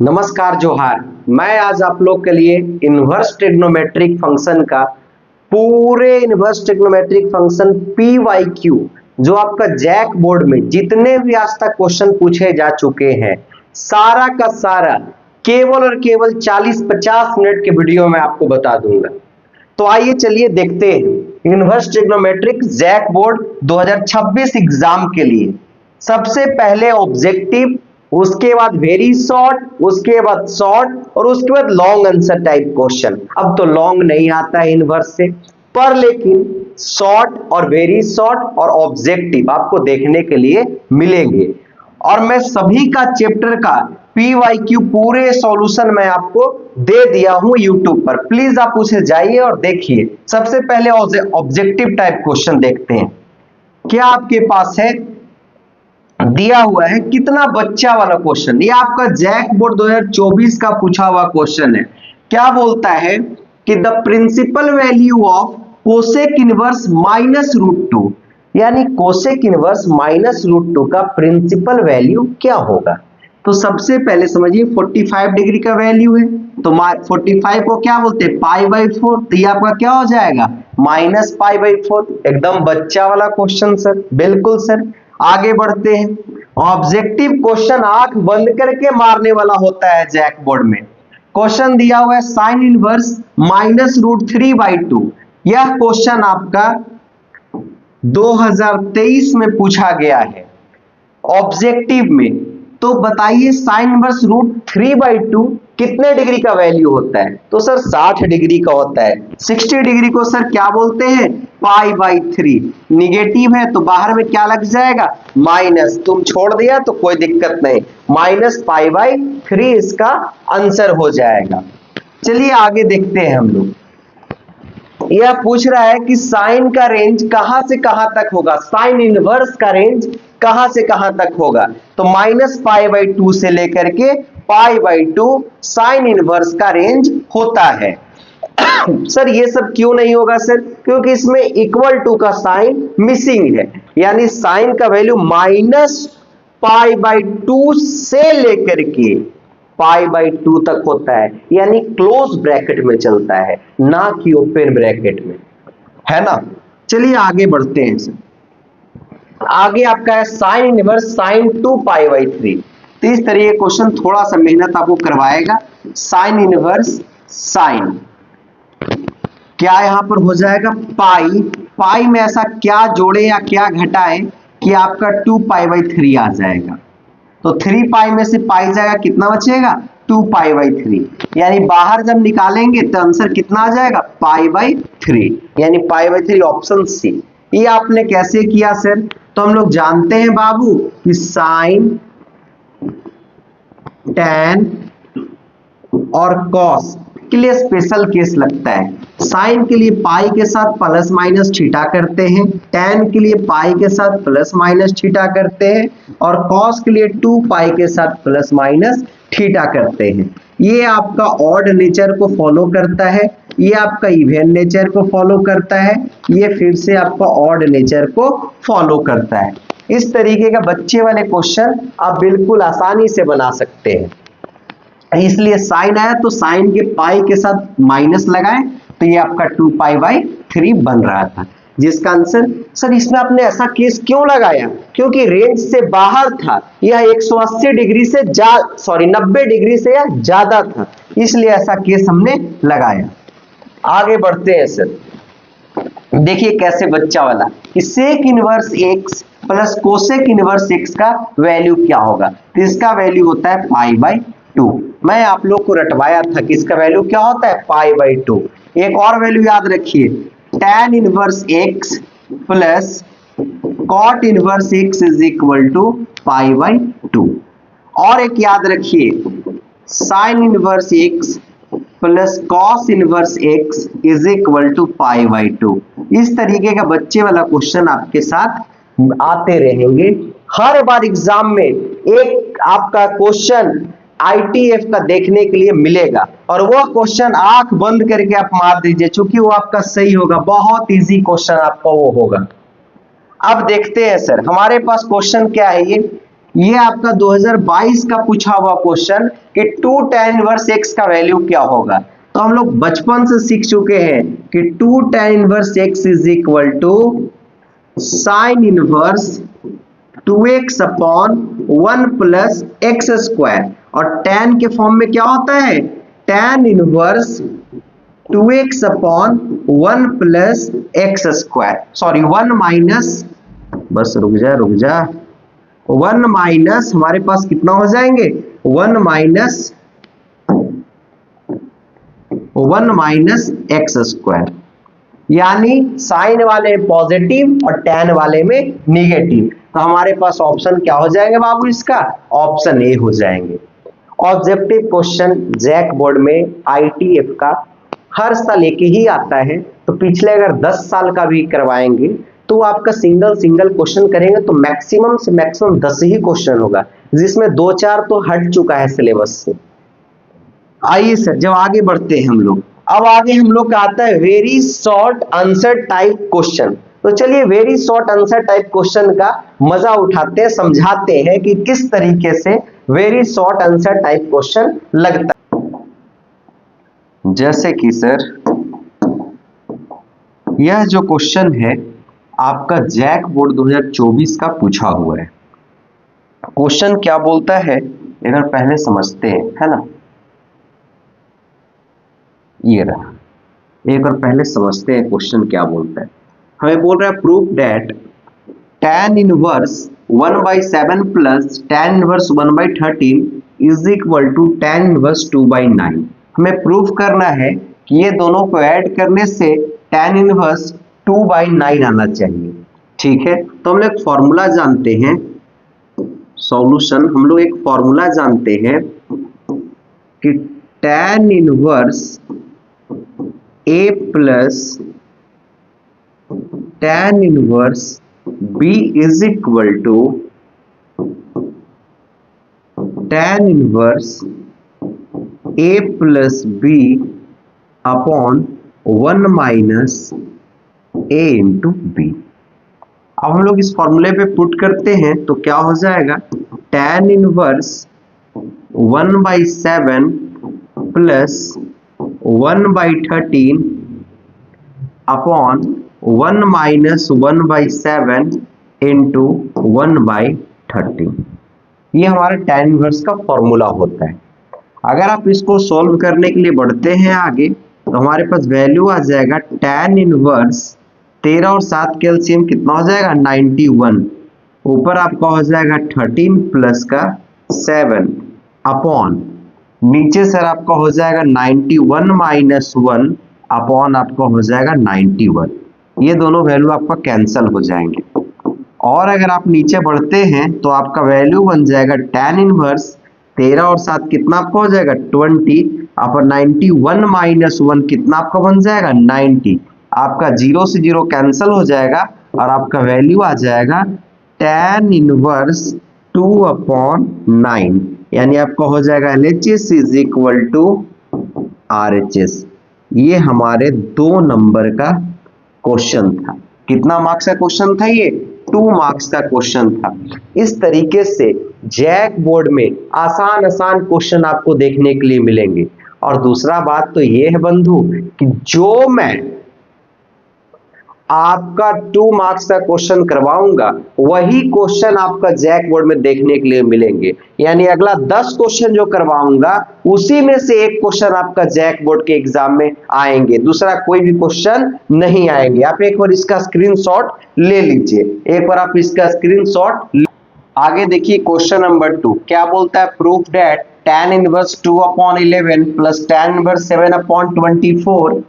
नमस्कार जोहार। मैं आज आप लोग के लिए इनवर्स ट्रिग्नोमेट्रिक फंक्शन का पूरे inverse trigonometric function P Y Q जो आपका जैक बोर्ड में जितने भी आज तक क्वेश्चन पूछे जा चुके हैं सारा का सारा केवल और केवल 40-50 मिनट के वीडियो में आपको बता दूंगा। तो आइए चलिए देखते हैं inverse trigonometric JAC board 2026 exam के लिए। सबसे पहले ऑब्जेक्टिव, उसके बाद वेरी शॉर्ट, उसके बाद शॉर्ट और उसके बाद लॉन्ग आंसर टाइप क्वेश्चन। अब तो लॉन्ग नहीं आता है इनवर्स से, पर लेकिन शॉर्ट और वेरी शॉर्ट और ऑब्जेक्टिव आपको देखने के लिए मिलेंगे। और मैं सभी का चैप्टर का PYQ पूरे सॉल्यूशन मैं आपको दे दिया हूं यूट्यूब पर, प्लीज आप उसे जाइए और देखिए। सबसे पहले ऑब्जेक्टिव टाइप क्वेश्चन देखते हैं। क्या आपके पास है, दिया हुआ है कितना बच्चा वाला क्वेश्चन, ये आपका जैक बोर्ड 2024 का पूछा हुआ क्वेश्चन है। क्या बोलता है कि the principal value of cosec inverse -√2, यानी कोसेक इनवर्स -√2 का प्रिंसिपल वैल्यू क्या होगा। तो सबसे पहले समझिए 45 डिग्री का वैल्यू है, तो 45 को क्या बोलते हैं π/4, तो ये आपका क्या हो जाएगा -π/4। एकदम बच्चा वाला क्वेश्चन सर, बिल्कुल सर। आगे बढ़ते हैं। ऑब्जेक्टिव क्वेश्चन आंख बंद करके मारने वाला होता है जैक बोर्ड में। क्वेश्चन दिया हुआ है साइन इनवर्स -√3/2। यह क्वेश्चन आपका 2023 में पूछा गया है ऑब्जेक्टिव में। तो बताइए साइन इनवर्स √3/2 कितने डिग्री का वैल्यू होता है। तो सर 60 डिग्री का होता है। 60 डिग्री को सर क्या बोलते हैं π/3। निगेटिव है तो बाहर में क्या लग जाएगा माइनस, तुम छोड़ दिया तो कोई दिक्कत नहीं, -π/3 इसका आंसर हो जाएगा। चलिए आगे देखते हैं हम लोग। यह पूछ रहा है कि साइन का रेंज कहां से कहां तक होगा, साइन इनवर्स का रेंज कहां से कहां तक होगा। तो -π/2 से लेकर के π/2 साइन इनवर्स का रेंज होता है। सर ये सब क्यों नहीं होगा सर, क्योंकि इसमें इक्वल टू का साइन मिसिंग है, यानी साइन का वैल्यू -π/2 से लेकर के π/2 तक होता है, यानी क्लोज ब्रैकेट में चलता है, ना कि ओपन ब्रैकेट में, है ना। चलिए आगे बढ़ते हैं सर। आगे आपका है साइन इनवर्स sin 2π/3। तो इस तरह के क्वेश्चन थोड़ा सा मेहनत आपको करवाएगा। साइन इनवर्स साइन क्या यहां पर हो जाएगा पाई में ऐसा क्या जोड़े या क्या घटाए कि आपका 2π/3 आ जाएगा। तो 3π में से पाई जाएगा, कितना बचेगा 2π/3, यानी बाहर जब निकालेंगे तो आंसर कितना आ जाएगा π/3, यानी π/3 ऑप्शन सी। ये आपने कैसे किया सर, तो हम लोग जानते हैं बाबू कि साइन, टैन और कॉस के लिए स्पेशल केस लगता है। साइन के लिए पाई के साथ प्लस माइनस थीटा करते हैं, टैन के लिए पाई के साथ प्लस माइनस थीटा करते हैं, और कॉस के लिए 2π के साथ प्लस माइनस थीटा करते हैं। ये आपका ऑड नेचर को फॉलो करता है, ये आपका इवन नेचर को फॉलो करता है, ये फिर से आपका ऑड नेचर को फॉलो करता है। इस तरीके का बच्चे वाले क्वेश्चन आप बिल्कुल आसानी से बना सकते हैं। इसलिए साइन आया तो साइन के पाई के साथ माइनस लगाएं, तो ये आपका 2π/3 बन रहा था, जिसका आंसर सर इसमें आपने ऐसा केस क्यों लगाया, क्योंकि रेंज से बाहर था, यह 180 डिग्री से 90 डिग्री से या ज्यादा था, इसलिए ऐसा केस हमने लगाया। आगे बढ़ते हैं सर। देखिए कैसे बच्चा वाला कि sec inverse x plus cosec inverse x का वैल्यू क्या होगा। तो इसका वैल्यू होता है π/2। मैं आप लोग को रटवाया था कि इसका वैल्यू क्या होता है π/2। एक और वैल्यू याद रखिए, tan inverse x plus cot inverse x is equal to π/2। और एक याद रखिए, sine inverse x plus cos inverse x is equal to π/2। इस तरीके का बच्चे वाला क्वेश्चन आपके साथ आते रहेंगे। हर बार एग्जाम में एक आपका क्वेश्चन ITF का देखने के लिए मिलेगा, और वो क्वेश्चन आंख बंद करके आप मार दीजिए, क्योंकि वो आपका सही होगा, बहुत इजी क्वेश्चन आपका वो होगा। अब देखते हैं सर हमारे पास क्वेश्चन क्या है। ये ये आपका 2022 का पूछा हुआ क्वेश्चन कि 2 tan इनवर्स x का वैल्यू क्या होगा। तो हम लोग बचपन से सीख चुके हैं कि 2 tan inverse x is equal to sine inverse 2x upon 1 plus x square, और tan के फॉर्म में क्या होता है, tan inverse 2x upon 1 plus x square, sorry 1 minus, बस रुक जा 1 माइनस हमारे पास कितना हो जाएंगे, 1 माइनस एक्स स्क्वायर, यानी साइन वाले पॉजिटिव और टैन वाले में निगेटिव। तो हमारे पास ऑप्शन क्या हो जाएगा बाबू, इसका ऑप्शन ए हो जाएंगे। ऑब्जेक्टिव क्वेश्चन जैक बोर्ड में ITF का हर साल एक ही आता है, तो पिछले अगर 10 साल का भी करवाएंगे तो आपका सिंगल क्वेश्चन करेंगे तो मैक्सिमम से मैक्सिमम 10 ही क्वेश्चन होगा, जिसमें 2-4 तो हट चुका है सिलेबस से। आइए सर, जब आगे बढ़ते हैं हम लोग, अब आगे हम लोग का आता है very short answer type question. तो चलिए very short answer type question का मजा उठाते हैं, समझाते हैं कि किस तरीके से very short answer type question लगता है। जैसे कि सर यह जो क्वेश्चन है आपका जैक बोर्ड 2024 का पूछा हुआ है। क्वेश्चन क्या बोलता है एक बार पहले समझते हैं, है ना, ये रहा, एक बार पहले समझते हैं क्वेश्चन क्या बोलता है। हमें बोल रहा है proof that tan inverse 1/7 plus tan inverse 1/13 is equal to tan inverse 2/9। हमें प्रूफ करना है कि ये दोनों को ऐड करने से tan इनवर्स 2/9 आना चाहिए। ठीक है, तो हम लोग एक फॉर्मूला जानते हैं, सॉल्यूशन हम लोग एक फॉर्मूला जानते हैं कि tan inverse A plus tan inverse B is equal to tan inverse A plus B upon 1 minus A into B. अब हम लोग इस फॉर्मूले पे पुट करते हैं तो क्या हो जाएगा, tan inverse 1/7 plus 1/13 upon 1 minus 1/7 into 1/13। ये हमारा tan इनवर्स का फॉर्मूला होता है। अगर आप इसको सॉल्व करने के लिए बढ़ते हैं आगे तो हमारे पास वैल्यू आ जाएगा tan इनवर्स 13 और 7 का एलसीएम कितना हो जाएगा 91, ऊपर आपका हो जाएगा 13 प्लस का 7 अपॉन नीचे सर आपका हो जाएगा 91 माइनस 1 अपॉन आपका हो जाएगा 91। ये दोनों वैल्यू आपका कैंसल हो जाएंगे, और अगर आप नीचे बढ़ते हैं तो आपका वैल्यू बन जाएगा tan इनवर्स 13 और 7 कितना आपका हो जाएगा 20 अपॉन 91 माइनस 1 कितना आपका बन जाएगा 90। आपका 0 से 0 कैंसिल हो जाएगा और आपका वैल्यू आ जाएगा tan इनवर्स 2/9, यानी आपका हो जाएगा LHS is equal to RHS। ये हमारे 2 नंबर का क्वेश्चन था। कितना मार्क्स का क्वेश्चन था ये, 2 मार्क्स का क्वेश्चन था। इस तरीके से जैक बोर्ड में आसान क्वेश्चन आपको देखने के लिए मिलेंगे। और दूसरा बात तो ये है बंधु कि जो मैं आपका 2 मार्क्स का क्वेश्चन करवाऊंगा वही क्वेश्चन आपका जैक बोर्ड में देखने के लिए मिलेंगे, यानी अगला 10 क्वेश्चन जो करवाऊंगा उसी में से एक क्वेश्चन आपका जैक बोर्ड के एग्जाम में आएंगे, दूसरा कोई भी क्वेश्चन नहीं आएंगे। आप एक बार इसका स्क्रीनशॉट ले लीजिए, एक बार आप इसका स्क्रीनशॉट। आगे देखिए क्वेश्चन नंबर 2 क्या बोलता है, proof that tan inverse 2/11 plus tan inverse 7/24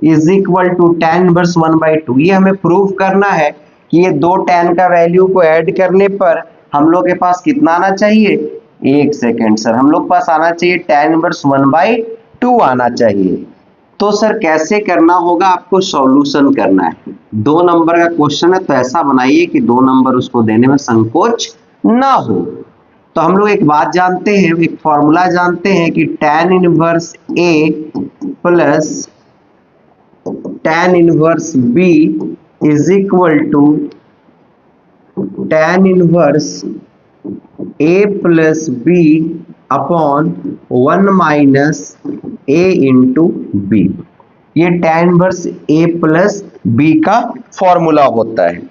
is equal to tan inverse 1/2। ये हमें प्रूफ करना है कि ये 2 tan का वैल्यू को ऐड करने पर हम लोग के पास कितना आना चाहिए, एक सेकेंड सर, हम लोग पास आना चाहिए tan इनवर्स 1/2 आना चाहिए। तो सर कैसे करना होगा, आपको सॉल्यूशन करना है। 2 नंबर का क्वेश्चन है तो ऐसा बनाइए कि 2 नंबर उसको देने में संकोच ना हो। तो हम लोग एक बात जानते हैं, एक फॉर्मूला जानते हैं कि tan inverse A plus tan inverse B is equal to tan inverse A plus B upon 1 minus A into B. ये tan inverse A plus B का फॉर्मूला होता है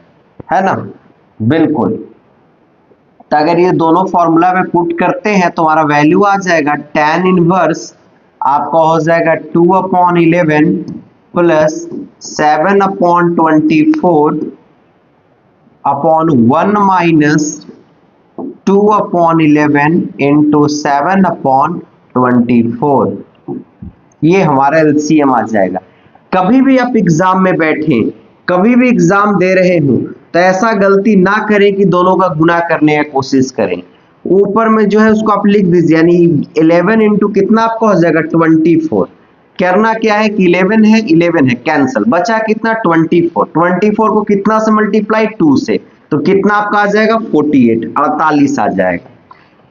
ना। बिल्कुल, तो अगर ये दोनों फॉर्मूला में पुट करते हैं तो हमारा वैल्यू आ जाएगा tan इनवर्स आपका हो जाएगा 2/11 प्लस 7/24 अपॉन 1 माइनस 2/11 इंटू 7/24। ये हमारा एलसीएम आ जाएगा। कभी भी आप एग्जाम में बैठे, कभी भी एग्जाम दे रहे हो तो ऐसा गलती ना करें कि दोनों का गुना करने की कोशिश करें। ऊपर में जो है उसको आप लिख दीजिए, यानी 11 इंटू कितना आपका हो जाएगा 24। करना क्या है कि 11 है 11 है कैंसिल, बचा कितना 24। 24 को कितना से मल्टीप्लाई 2 से, तो कितना आपका आ जाएगा 48, 48 आ जाएगा।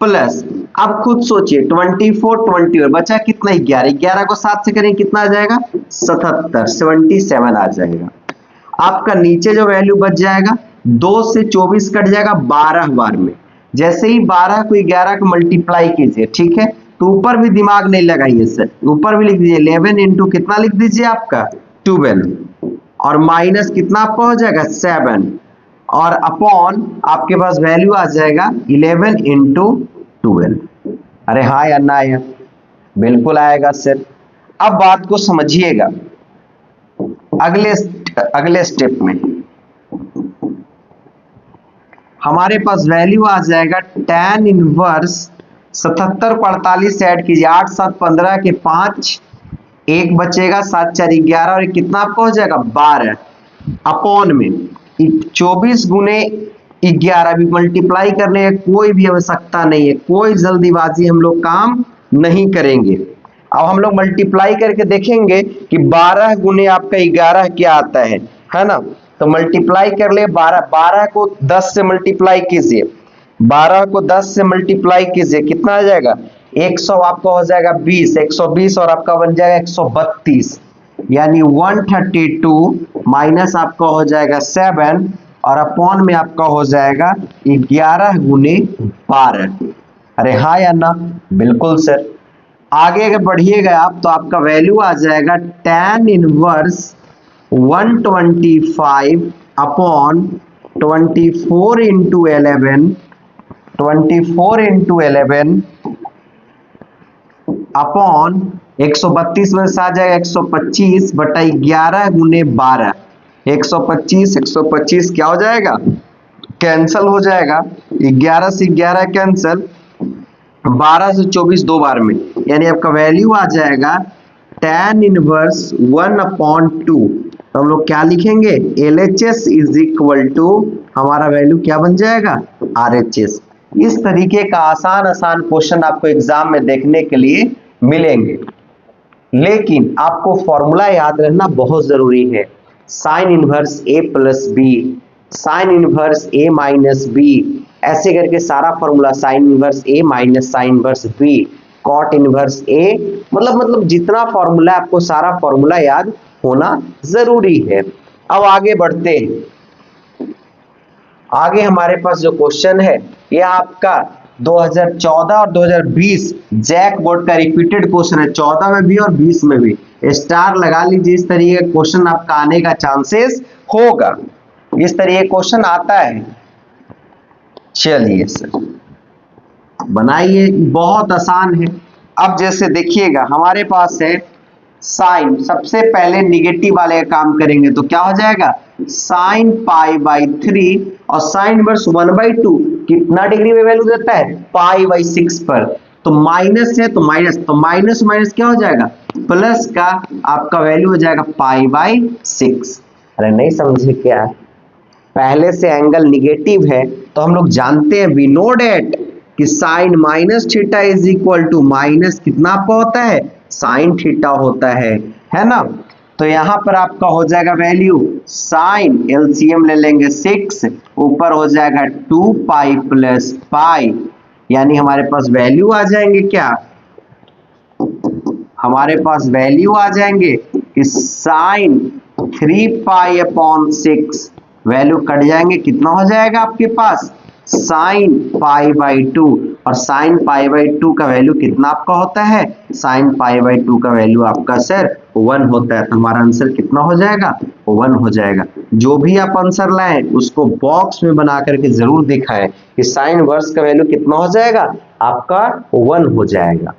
प्लस अब खुद सोचिए 24 20 बचा कितना 11, 11 को 7 से करें कितना आ जाएगा 77, 77 आ जाएगा। आपका नीचे जो वैल्यू बच जाएगा 2 से 24 कट जाएगा 12 बार में। जैसे ही 12 को 11 को मल्टीप्लाई कीजिए, ठीक है, तो ऊपर भी दिमाग नहीं लगाइए सर, ऊपर भी लिख दीजिए 11 इंटू कितना लिख दीजिए आपका 12 और माइनस कितना आपका हो जाएगा 7 और अपॉन आपके पास वैल्यू आ जाएगा 11 इंटू 12। अरे हाँ या ना यार, बिल्कुल आएगा सर। अब बात को समझिएगा, अगले स्टेप में हमारे पास वैल्यू आ जाएगा tan इनवर्स 77 को 48 से ऐड कीजिए, 8 7 15 के 5, एक बचेगा 7 4 11 और कितना आपको हो जाएगा 12 अपॉन में 24 गुने 11 भी मल्टीप्लाई करने की कोई भी आवश्यकता नहीं है, कोई जल्दीबाजी हम लोग काम नहीं करेंगे। अब हम लोग मल्टीप्लाई करके देखेंगे कि 12 गुने आपका 11 क्या आता है ना। तो मल्टीप्लाई कर ले 12 को 10 से मल्टीप्लाई कीजिए, 12 को 10 से मल्टीप्लाई कीजिए कितना आ जाएगा 100 आपका हो जाएगा 20, 120 और आपका बन जाएगा 132, यानी 132 माइनस आपका हो जाएगा 7 और अपॉन में आपका हो जाएगा 11 गुने 12। अरे हाँ या ना, बिल्कुल सर। आगे अगर बढ़िएगा आप तो आपका वैल्यू आ जाएगा tan inverse 125 upon 24 into 11, 24 into 11 upon 132 में से आ जाएगा 125 बटा 11 गुने 12, 125 125 क्या हो जाएगा कैंसल हो जाएगा, 11 से 11 कैंसल, 12 से 24 दो बार में, यानी आपका वैल्यू आ जाएगा tan इनवर्स 1/2। तो हम लोग क्या लिखेंगे LHS इज इक्वल टू हमारा वैल्यू क्या बन जाएगा RHS। इस तरीके का आसान क्वेश्चन आपको एग्जाम में देखने के लिए मिलेंगे, लेकिन आपको फॉर्मूला याद रखना बहुत जरूरी है। Sine inverse A plus B, sine inverse A minus B, ऐसे करके सारा formula sine inverse A minus sine inverse B, cot inverse A, मतलब जितना फॉर्मूला आपको सारा फॉर्मूला याद होना जरूरी है। अब आगे बढ़ते हैं। आगे हमारे पास जो क्वेश्चन है ये आपका 2014 और 2020 जैक बोर्ड का रिपीटेड क्वेश्चन है, 14 में भी और 20 में भी। स्टार लगा लीजिए, इस तरीके का क्वेश्चन आपका आने का चांसेस होगा, इस तरीके क्वेश्चन आता है। चलिए सर बनाइए, बहुत आसान है। अब जैसे देखिएगा हमारे पास है साइन, सबसे पहले निगेटिव वाले का काम करेंगे तो क्या हो जाएगा साइन π/3 और साइन इनवर्स 1/2 कितना डिग्री में वैल्यू देता है π/6 पर, तो माइनस है तो माइनस माइनस क्या हो जाएगा प्लस का आपका वैल्यू हो जाएगा π/6। अरे नहीं समझे क्या, पहले से एंगल निगेटिव है तो हम लोग जानते हैं वी नो डेट कि sine minus theta is equal to minus कितना आपका होता है साइन थीटा होता है ना। तो यहां पर आपका हो जाएगा वैल्यू साइन, एलसीएम ले लेंगे 6, ऊपर हो जाएगा 2π प्लस पाई, यानी हमारे पास वैल्यू आ जाएंगे क्या, हमारे पास वैल्यू आ जाएंगे कि साइन 3π/6 वैल्यू कट जाएंगे, कितना हो जाएगा आपके पास साइन पाई बाई 2, और साइन पाई बाई 2 का वैल्यू कितना आपका होता है? साइन पाई बाई 2 का वैल्यू आपका सर 1 होता है। तो हमारा आंसर कितना हो जाएगा? 1 हो जाएगा। जो भी आप आंसर लाएं उसको बॉक्स में बना करके जरूर दिखाएं कि साइन वर्स का वैल्यू कितना हो जाएगा? आपका 1 हो जाएगा।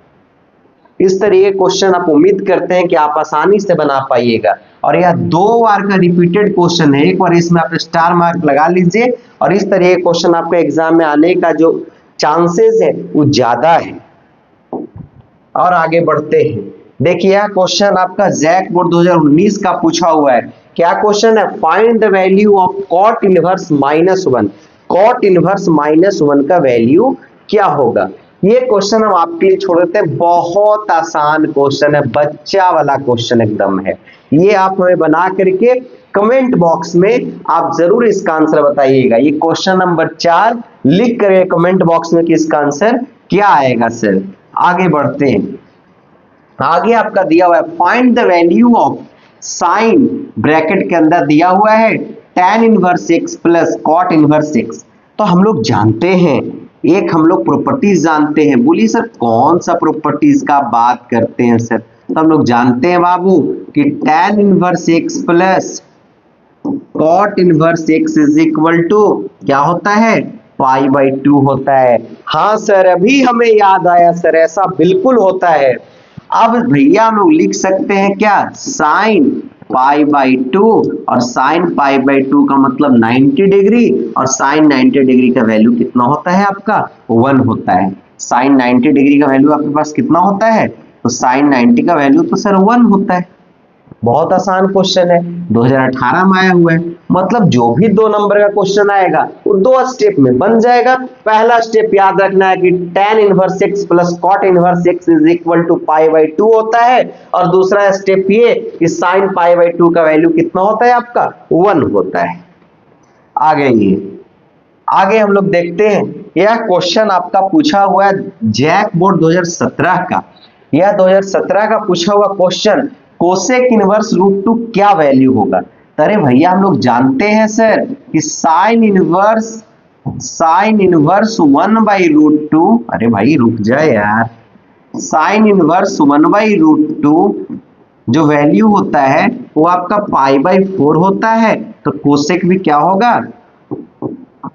इस तरीके क्वेश्चन आप उम्मीद करते हैं कि आप आसानी से बना पाइएगा। और यह 2 बार का रिपीटेड क्वेश्चन है, एक बार इसमें आप स्टार मार्क लगा लीजिए, और इस तरीके क्वेश्चन आपके एग्जाम में आने का जो चांसेस है वो ज्यादा है। और आगे बढ़ते हैं। देखिए यह क्वेश्चन आपका जैक बोर्ड 2019 का पूछा हुआ है। क्या क्वेश्चन है? Find the value of cot inverse -1। Cot inverse -1 का वैल्यू क्या होगा? ये क्वेश्चन हम आपके लिए छोड़ देते हैं। बहुत आसान क्वेश्चन है, बच्चा वाला क्वेश्चन एकदम है। ये आप हमें बना करके कमेंट बॉक्स में आप जरूर इसका आंसर बताइएगा। ये क्वेश्चन नंबर 4 लिख कर कमेंट बॉक्स में कि इसका आंसर क्या आएगा सर। आगे बढ़ते हैं। आगे आपका दिया हुआ है find the value of sine, bracket के अंदर दिया हुआ है tan inverse x plus cot inverse x। तो हम लोग जानते हैं, एक हम लोग प्रॉपर्टीज जानते हैं। बोलिए सर कौन सा प्रॉपर्टीज का बात करते हैं सर? तो हम लोग जानते हैं बाबू कि tan inverse x plus cot inverse x is equal to क्या होता है? पाई बाई 2 होता है। हाँ सर अभी हमें याद आया सर, ऐसा बिल्कुल होता है। अब भैया हम लोग लिख सकते हैं क्या? साइन पाई बाई 2, और साइन पाई बाई 2 का मतलब 90 डिग्री, और साइन 90 डिग्री का वैल्यू कितना होता है आपका? 1 होता है। साइन 90 डिग्री का वैल्यू आपके पास कितना होता है? तो साइन 90 का वैल्यू तो सर 1 होता है। बहुत आसान क्वेश्चन है, 2018 में आया हुआ है। मतलब जो भी 2 नंबर का क्वेश्चन आएगा वो 2 स्टेप में बन जाएगा। पहला स्टेप याद रखना है कि tan inverse x plus cot inverse x is equal to pi by 2 होता है, और दूसरा स्टेप ये कि sin पाई बाई 2 का वैल्यू कितना होता है आपका? 1 होता है। आगे हम लोग देखते हैं। यह क्वेश्चन आपका पूछा हुआ है जैक बोर्ड 2017 का। यह 2017 का पूछा हुआ क्वेश्चन, कोसेक इनवर्स √2 क्या वैल्यू होगा? अरे भैया हम लोग जानते हैं सर कि साइन इनवर्स 1/√2। अरे भाई रुक जाए यार। साइन इनवर्स 1/√2 जो वैल्यू होता है वो आपका पाई बाई 4 होता है। तो कोसेक भी क्या होगा?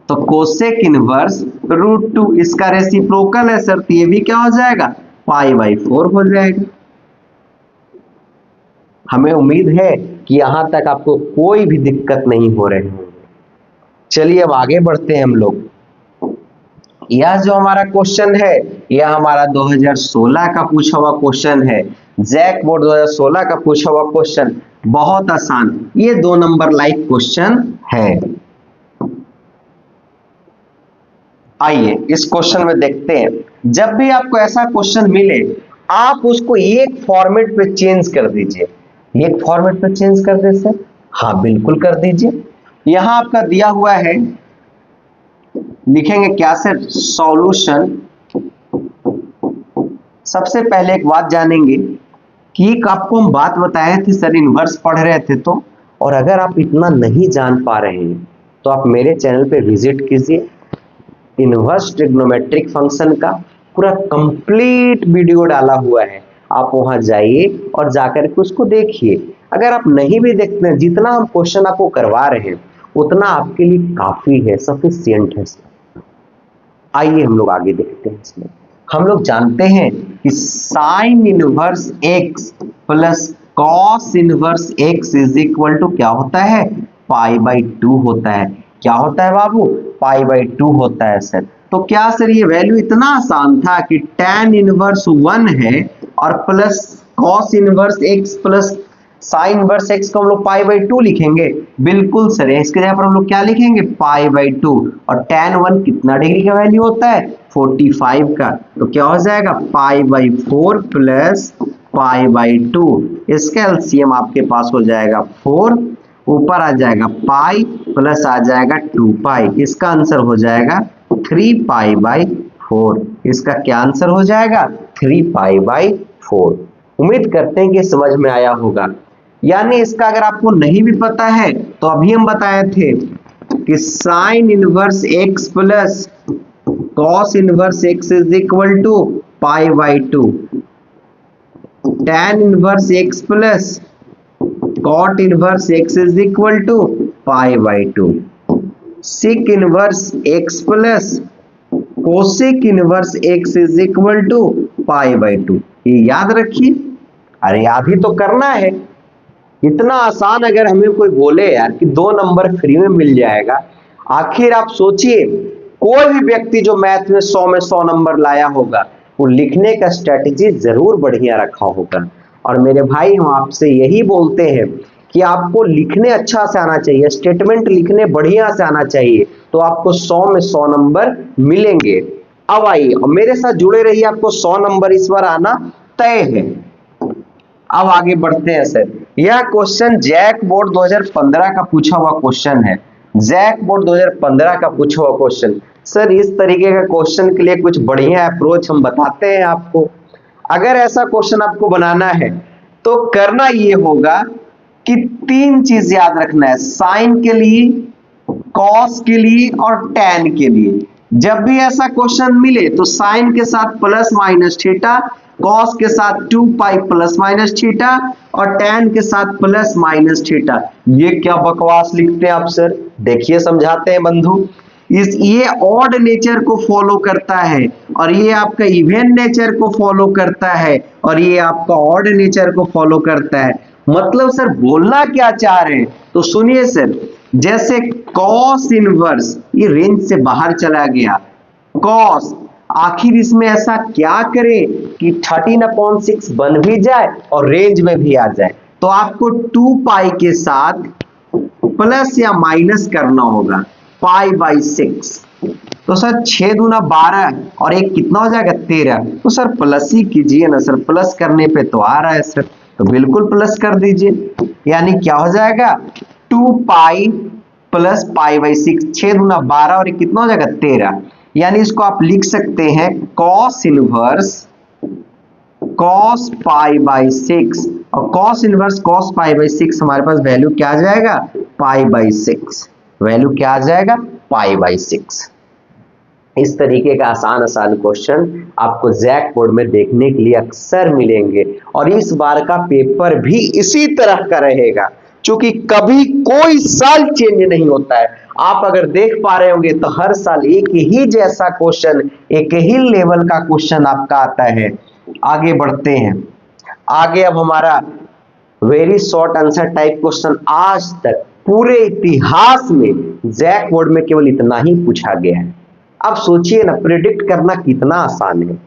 तो कोसेक इनवर्स √2 इसका रेसिप्रोकल है सर, तो ये भी क्या हो जाएगा? पाई बाई 4 हो जाएगा। हमें उम्मीद है कि यहां तक आपको कोई भी दिक्कत नहीं हो रही होगी। चलिए अब आगे बढ़ते हैं हम लोग। यह जो हमारा क्वेश्चन है यह हमारा 2016 का पूछा हुआ क्वेश्चन है। जैक बोर्ड 2016 का पूछा हुआ क्वेश्चन, बहुत आसान। ये 2 नंबर लाइक क्वेश्चन है। आइए इस क्वेश्चन में देखते हैं। जब भी आपको ऐसा क्वेश्चन मिले आप उसको एक फॉर्मेट पे चेंज कर दीजिए। एक फॉर्मेट पे चेंज कर दे सर? हाँ बिल्कुल कर दीजिए। यहां आपका दिया हुआ है, लिखेंगे क्या सर? सॉल्यूशन। सबसे पहले एक बात जानेंगे कि आपको हम बात बताए थे सर, इनवर्स पढ़ रहे थे तो, और अगर आप इतना नहीं जान पा रहे हैं तो आप मेरे चैनल पे विजिट कीजिए। इनवर्स ट्रिग्नोमेट्रिक फंक्शन का पूरा कंप्लीट वीडियो डाला हुआ है, आप वहां जाइए और जाकर के उसको देखिए। अगर आप नहीं भी देखते हैं, जितना हम क्वेश्चन आपको करवा रहे हैं उतना आपके लिए काफी है, सफिशिएंट है। आइए हम लोग आगे देखते हैं। इसमें हम लोग जानते हैं कि sine inverse x plus cos inverse x is equal to क्या होता है? पाई बाई 2 होता है। क्या होता है बाबू? पाई बाई 2 होता है सर। तो क्या सर ये वैल्यू इतना आसान था कि tan इनवर्स 1 है और plus cos inverse x plus sign inverse x को हम लोग पाई बाई 2 लिखेंगे? बिल्कुल सर, इसके जगह पर हम लोग क्या लिखेंगे? पाई बाई 2। और tan 1 कितना डिग्री का वैल्यू होता है? 45 का। तो क्या हो जाएगा? Pi by 4 plus pi by 2। इसका एलसीएम आपके पास हो जाएगा 4, ऊपर आ जाएगा पाई प्लस आ जाएगा 2 पाई। इसका आंसर हो जाएगा 3 पाई बाई 4। इसका क्या आंसर हो जाएगा? 3 पाई बाई 4। उम्मीद करते हैं कि समझ में आया होगा। यानी इसका अगर आपको नहीं भी पता है तो अभी हम बताए थे कि sine inverse x plus cos inverse x is equal to pi by two, tan inverse x plus cot inverse x is equal to pi by two, sec inverse x plus cosec inverse x is equal to pi by two. ये याद रखिए, अरे याद ही तो करना है। इतना आसान अगर हमें कोई बोले यार कि 2 नंबर फ्री में मिल जाएगा, आखिर आप सोचिए कोई भी व्यक्ति जो मैथ में 100 में 100 नंबर लाया होगा वो लिखने का स्ट्रेटेजी जरूर बढ़िया रखा होगा। और मेरे भाई हम आपसे यही बोलते हैं कि आपको लिखने अच्छा से आना चाहिए, स्टेटमेंट लिखने बढ़िया से आना चाहिए, तो आपको 100 में 100 नंबर मिलेंगे। अब आइए और मेरे साथ जुड़े रहिए, आपको 100 नंबर इस बार आना तय है। अब आगे बढ़ते हैं सर। यह क्वेश्चन जैक बोर्ड 2015 का पूछा हुआ क्वेश्चन है। जैक बोर्ड 2015 का पूछा हुआ क्वेश्चन। सर इस तरीके का क्वेश्चन के लिए कुछ बढ़िया अप्रोच हम बताते हैं आपको। अगर ऐसा क्वेश्चन आपको बनाना है तो करना ये होगा कि 3 चीज याद रखना है, साइन के लिए, कॉस के लिए और टैन के लिए। जब भी ऐसा क्वेश्चन मिले तो साइन के साथ प्लस माइनस थीटा, कॉस के साथ 2 पाई प्लस माइनस थीटा और टैन के साथ प्लस माइनस थीटा। ये क्या बकवास लिखते हैं आप सर, देखिए समझाते हैं बंधु। ये ऑड नेचर को फॉलो करता है और ये आपका इवन नेचर को फॉलो करता है और ये आपका ऑड नेचर को फॉलो करता है। मतलब सर बोलना क्या चाह रहे हैं तो सुनिए सर, जैसे कॉस इनवर्स ये रेंज से बाहर चला गया, कॉस आखिर इसमें ऐसा क्या करे कि 13/6 बन भी जाए और रेंज में भी आ जाए, तो आपको 2 पाई के साथ प्लस या माइनस करना होगा पाई बाई 6। तो सर 6 दूना 12 और एक कितना हो जाएगा 13। तो सर प्लस ही कीजिए ना सर, प्लस करने पे तो आ रहा है सर, तो बिल्कुल प्लस कर दीजिए। यानी क्या हो जाएगा 2 पाई प्लस पाई बाई 6, 6 दूना 12 और एक कितना हो जाएगा 13। यानी इसको आप लिख सकते हैं cos inverse cos pi by 6 और cos inverse cos pi by 6 हमारे पास वैल्यू क्या आ जाएगा पाई बाई 6, वैल्यू क्या आ जाएगा पाई बाई 6। इस तरीके का आसान आसान क्वेश्चन आपको जैक बोर्ड में देखने के लिए अक्सर मिलेंगे और इस बार का पेपर भी इसी तरह का रहेगा, क्योंकि कभी कोई साल चेंज नहीं होता है। आप अगर देख पा रहे होंगे तो हर साल एक ही जैसा क्वेश्चन, एक ही लेवल का क्वेश्चन आपका आता है। आगे बढ़ते हैं। आगे अब हमारा very short answer type question, आज तक पूरे इतिहास में जैक बोर्ड में केवल इतना ही पूछा गया है। अब सोचिए ना, प्रेडिक्ट करना कितना आसान है।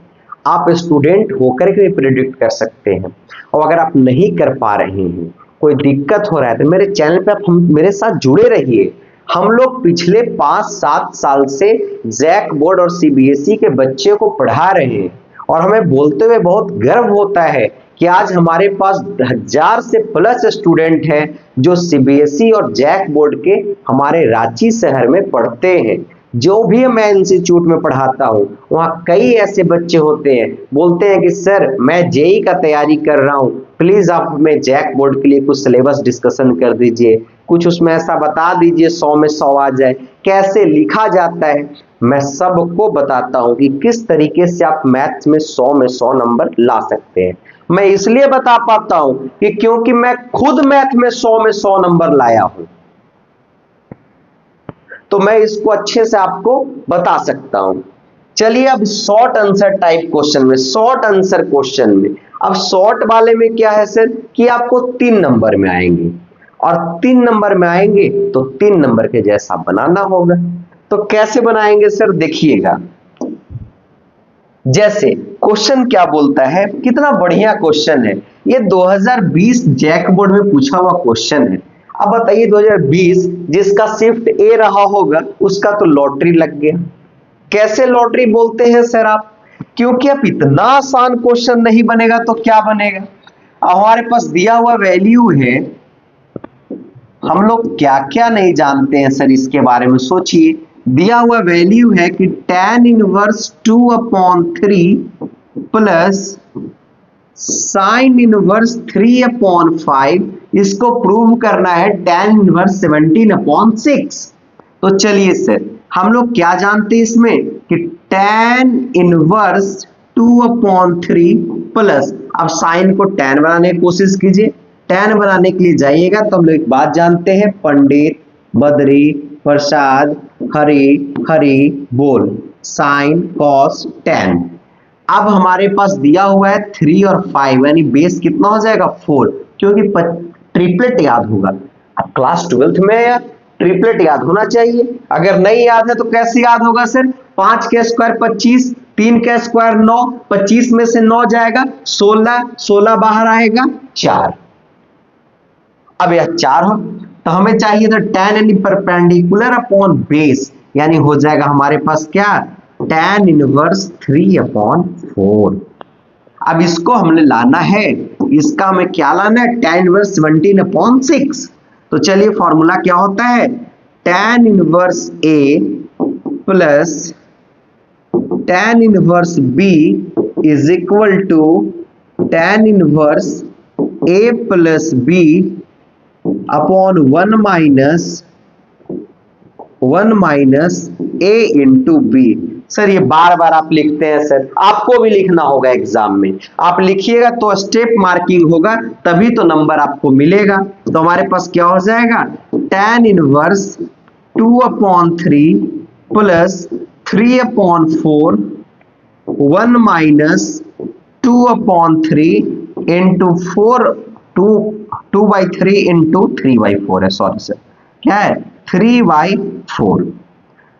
आप स्टूडेंट होकर के भी प्रेडिक्ट कर सकते हैं। और अगर आप नहीं कर पा रहे हैं, कोई दिक्कत हो रहा है, तो मेरे चैनल पे आप मेरे साथ जुड़े रहिए। हम लोग पिछले 5-7 साल से जैक बोर्ड और सीबीएसई के बच्चे को पढ़ा रहे हैं और हमें बोलते हुए बहुत गर्व होता है कि आज हमारे पास 1000 से प्लस स्टूडेंट हैं जो सीबीएसई और जैक बोर्ड के हमारे रांची शहर में पढ़ते हैं। जो भी मैं इंस्टीट्यूट में पढ़ाता हूँ वहाँ कई ऐसे बच्चे होते हैं, बोलते हैं कि सर मैं जेई का तैयारी कर रहा हूँ, प्लीज आप हमें जैक बोर्ड के लिए कुछ सिलेबस डिस्कशन कर दीजिए, कुछ उसमें ऐसा बता दीजिए 100 में 100 आ जाए, कैसे लिखा जाता है। मैं सबको बताता हूँ कि किस तरीके से आप मैथ्स में 100 में 100 नंबर ला सकते हैं। मैं इसलिए बता पाता हूँ कि क्योंकि मैं खुद मैथ में 100 में 100 नंबर लाया हूँ, तो मैं इसको अच्छे से आपको बता सकता हूं। चलिए अब शॉर्ट आंसर टाइप क्वेश्चन में, शॉर्ट आंसर क्वेश्चन में, अब शॉर्ट वाले में क्या है सर कि आपको 3 नंबर में आएंगे और 3 नंबर में आएंगे तो 3 नंबर के जैसा बनाना होगा। तो कैसे बनाएंगे सर, देखिएगा। जैसे क्वेश्चन क्या बोलता है, कितना बढ़िया क्वेश्चन है ये, 2020 जैक बोर्ड में पूछा हुआ क्वेश्चन है। अब बताइए 2020 जिसका शिफ्ट ए रहा होगा उसका तो लॉटरी लग गया। कैसे लॉटरी बोलते हैं सर आप, क्योंकि अब इतना आसान क्वेश्चन नहीं बनेगा तो क्या बनेगा। हमारे पास दिया हुआ वैल्यू है, हम लोग क्या क्या नहीं जानते हैं सर इसके बारे में, सोचिए। दिया हुआ वैल्यू है कि tan inverse 2/3 plus sine inverse 3/5, इसको प्रूव करना है tan इनवर्स 17/6। तो चलिए सर, हम लोग क्या जानते हैं इसमें कि tan इनवर्स 2/3 प्लस, अब साइन को tan बनाने की कोशिश कीजिए। tan बनाने के लिए जाइएगा तो हम लोग एक बात जानते हैं, पंडित, बद्री, प्रसाद, हरि, हरि बोल, साइन कॉस tan। अब हमारे पास दिया हुआ है 3 और 5, यानी बेस कितना हो जाएगा 4, क्योंकि ट्रिपलेट याद होगा। अब क्लास 12th में यार ट्रिपलेट याद होना चाहिए, अगर नहीं याद है तो कैसे याद होगा सर? 5 के स्क्वायर 25, 3 के स्क्वायर 9, 25 में से 9 जाएगा 16, 16 बाहर आएगा 4। अब यह 4 हो तो हमें चाहिए था tan यानी परपेंडिकुलर अपॉन बेस, यानी हो जाएगा हमारे पास क्या, tan इनवर्स 3/4। अब इसको हमने लाना है, इसका हमें क्या लाना है, tan इनवर्स 17/6। तो चलिए फॉर्मूला क्या होता है, tan inverse A plus tan inverse B is equal to tan inverse A plus B upon 1 minus A into B. Sir ये बार बार आप लिखते हैं सर, आपको भी लिखना होगा एग्जाम में, आप लिखिएगा तो स्टेप मार्किंग होगा, तभी तो नंबर आपको मिलेगा। तो हमारे पास क्या हो जाएगा, tan inverse 2/3 plus 3/4 1 minus 2/3 into 4 2/3 into 3/4 है, सॉरी सर क्या है 3/4।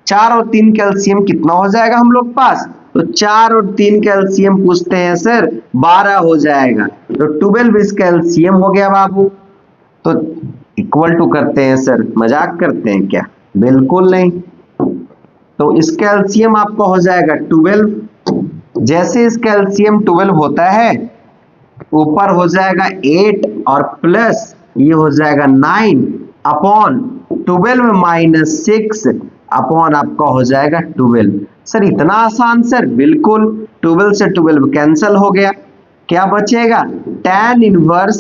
4 और 3 कैल्शियम कितना हो जाएगा हम लोग पास, तो 4 और 3 कैल्शियम पूछते हैं सर 12 हो जाएगा, तो 12 इस कैल्शियम हो गया बाबू। तो इक्वल टू करते हैं सर, मजाक करते हैं क्या, बिल्कुल नहीं। तो इस कैल्शियम आपका हो जाएगा 12, जैसे इस कैल्शियम 12 होता है ऊपर हो जाएगा 8 और प्लस ये हो जाएगा 9 अपॉन 12 माइनस 6 अपॉन आपका हो जाएगा 12। सर इतना आसान सर, बिल्कुल 12 से 12 कैंसिल हो गया, क्या बचेगा tan इनवर्स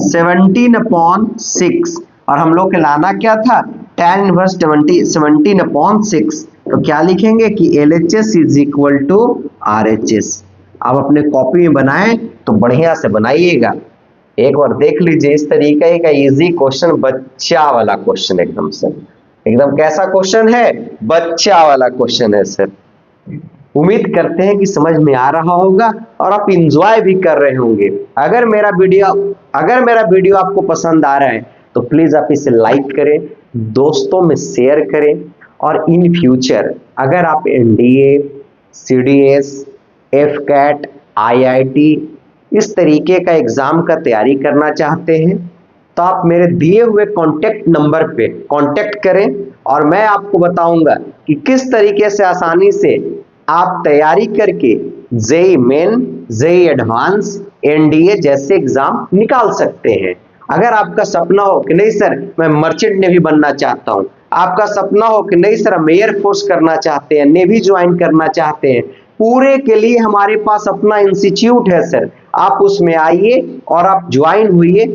17/6, और हम लोग के लाना क्या था tan इनवर्स 17/6। तो क्या लिखेंगे कि LHS is equal to RHS। आप अपने कॉपी में बनाएं तो बढ़िया से बनाइएगा, एक बार देख लीजिए इस तरीके का इजी क्वेश्चन, बच्चा वाला क्वेश्चन एकदम सर, एकदम कैसा क्वेश्चन है, बच्चा वाला क्वेश्चन है सर। उम्मीद करते हैं कि समझ में आ रहा होगा और आप इंजॉय भी कर रहे होंगे। अगर मेरा वीडियो आपको पसंद आ रहा है तो प्लीज आप इसे लाइक करें, दोस्तों में शेयर करें, और इन फ्यूचर अगर आप NDA, CDS, FCAT, IIT इस तरीके का एग्जाम का तैयारी करना चाहते हैं तो आप मेरे दिए हुए कॉन्टेक्ट नंबर पे कॉन्टेक्ट करें, और मैं आपको बताऊंगा कि किस तरीके से आसानी से आप तैयारी करके JEE main, JEE advance, NDA जैसे एग्जाम निकाल सकते हैं। अगर आपका सपना हो कि नहीं सर मैं मर्चेंट नेवी बनना चाहता हूं, आपका सपना हो कि नहीं सर हम एयरफोर्स करना चाहते हैं, नेवी ज्वाइन करना चाहते हैं, पूरे के लिए हमारे पास अपना इंस्टीट्यूट है सर, आप उसमें आइए और आप ज्वाइन हुई।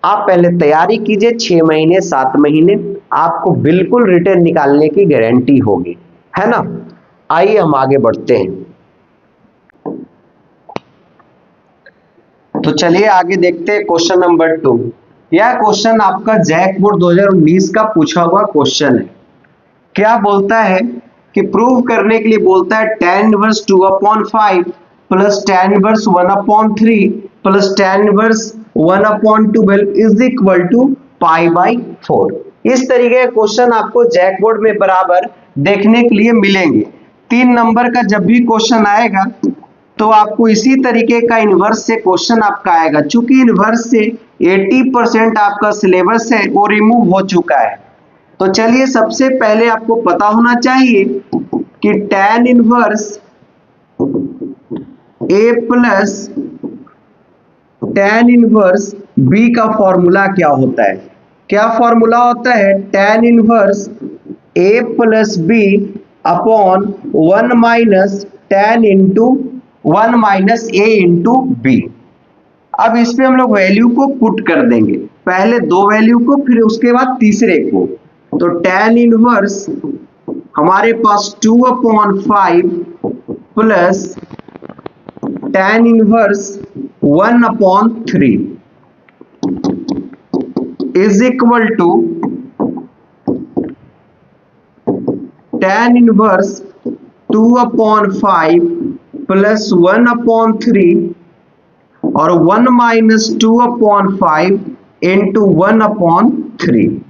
आप पहले तैयारी कीजिए 6 महीने 7 महीने, आपको बिल्कुल रिटर्न निकालने की गारंटी होगी, है ना। आइए हम आगे बढ़ते हैं। तो चलिए आगे देखते हैं क्वेश्चन नंबर 2। यह क्वेश्चन आपका जैक बोर्ड 2019 का पूछा हुआ क्वेश्चन है। क्या बोलता है कि प्रूव करने के लिए बोलता है tan inverse 2/5 plus tan inverse 1/3 plus tan inverse 1/12 is equal to π/4। इस तरीके के क्वेश्चन आपको जैक बोर्ड में बराबर देखने के लिए मिलेंगे। 3 नंबर का जब भी क्वेश्चन आएगा तो आपको इसी तरीके का इनवर्स से क्वेश्चन आपका आएगा। चूंकि इनवर्स से 80% आपका सिलेबस है वो रिमूव हो चुका है। तो चलिए सबसे पहले आपको पता होना चाहिए कि tan inverse A plus tan inverse B का फॉर्मूला क्या होता है। क्या फॉर्मूला होता है, tan inverse A plus B upon 1 minus tan into 1 minus A into B। अब इसमें हम लोग वैल्यू को पुट कर देंगे, पहले 2 वैल्यू को फिर उसके बाद तीसरे को। तो tan इनवर्स हमारे पास 2/5 plus tan inverse 1/3 is equal to tan inverse 2/5 plus 1/3 और 1 माइनस 2/5 इंटू 1/3।